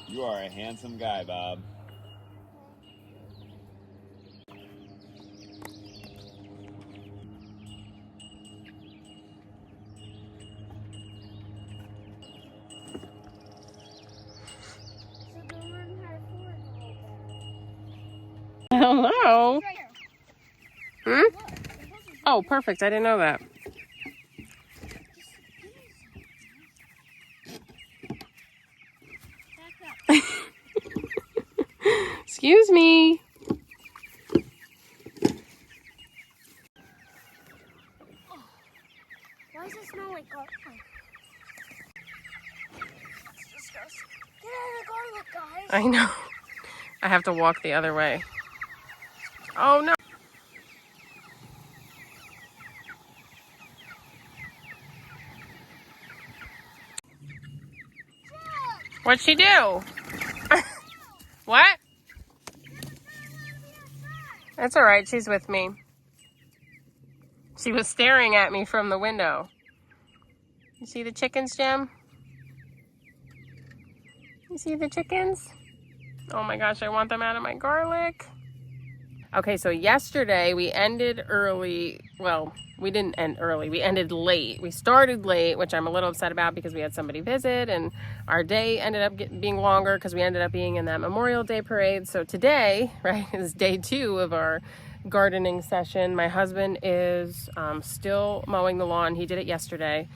You are a handsome guy, Bob. Hello. Hmm? Oh, perfect. I didn't know that. Excuse me. Why does it smell like garlic? It's disgusting. Get out of the garlic, guys. I know. I have to walk the other way. Oh, no. What'd she do? What? That's all right. She's with me. She was staring at me from the window. You see the chickens, Jim? You see the chickens? Oh my gosh, I want them out of my garlic. Okay, so yesterday we ended early. Well, we didn't end early. We ended late. We started late, which I'm a little upset about because we had somebody visit and our day ended up being longer because we ended up being in that Memorial Day parade. So today, right, is day 2 of our gardening session. My husband is still mowing the lawn. He did it yesterday.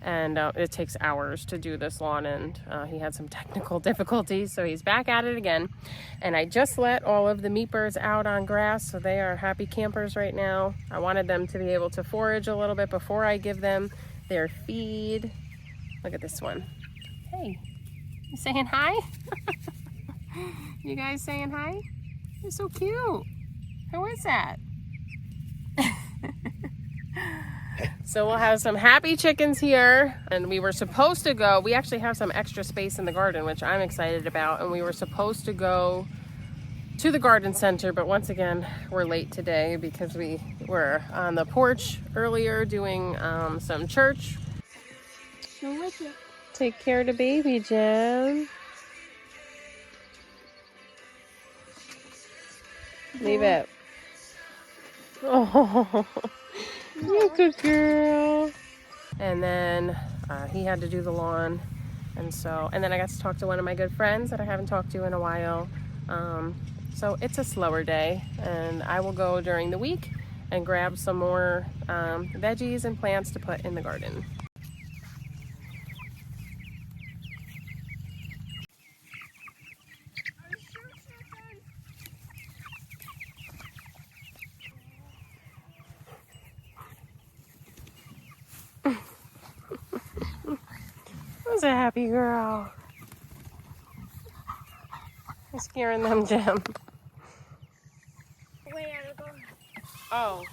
And it takes hours to do this lawn, and he had some technical difficulties, so he's back at it again. And I just let all of the meat birds out on grass, so they are happy campers right now. I wanted them to be able to forage a little bit before I give them their feed. Look at this one. Hey, you saying hi? You guys saying hi? You're so cute. Who is that? So we'll have some happy chickens here, and we were supposed to go, we actually have some extra space in the garden, which I'm excited about, and we were supposed to go to the garden center, but once again, we're late today because we were on the porch earlier doing some church. Take care of the baby, Jen. Leave it. Oh. You're a good girl. And then he had to do the lawn. And then I got to talk to one of my good friends that I haven't talked to in a while. So it's a slower day, and I will go during the week and grab some more veggies and plants to put in the garden. Who's a happy girl? You're scaring them, Jim. Oh.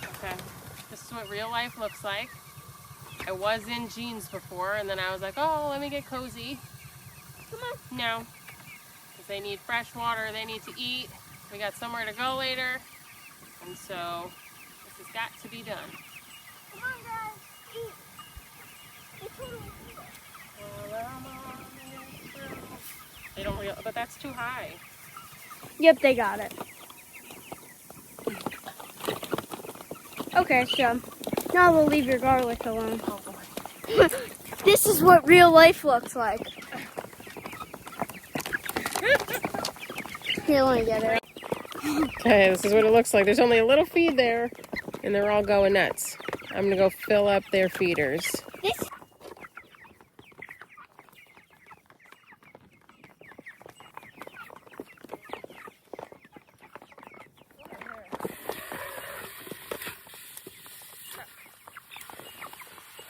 Okay. This is what real life looks like. I was in jeans before, and then I was like, oh, let me get cozy. Come on. No. Because they need fresh water, they need to eat. We got somewhere to go later. And so, this has got to be done. Come on, guys. Eat. They totally eat it. They don't real, but that's too high. Yep, they got it. Okay, so now we'll leave your garlic alone. Oh boy. This is what real life looks like. Here, let me get it. Okay, this is what it looks like. There's only a little feed there, and they're all going nuts. I'm gonna go fill up their feeders. This.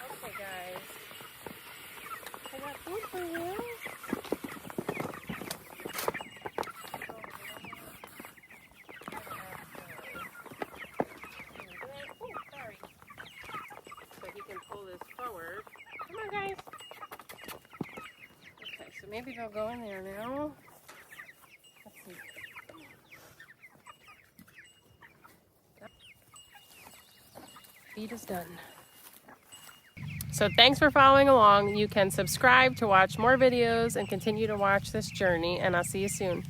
Okay, guys. I got food for you. So he can pull this forward. Come on, guys. Okay, so maybe they'll go in there now. Let's see. Feed is done. So thanks for following along. You can subscribe to watch more videos and continue to watch this journey, and I'll see you soon.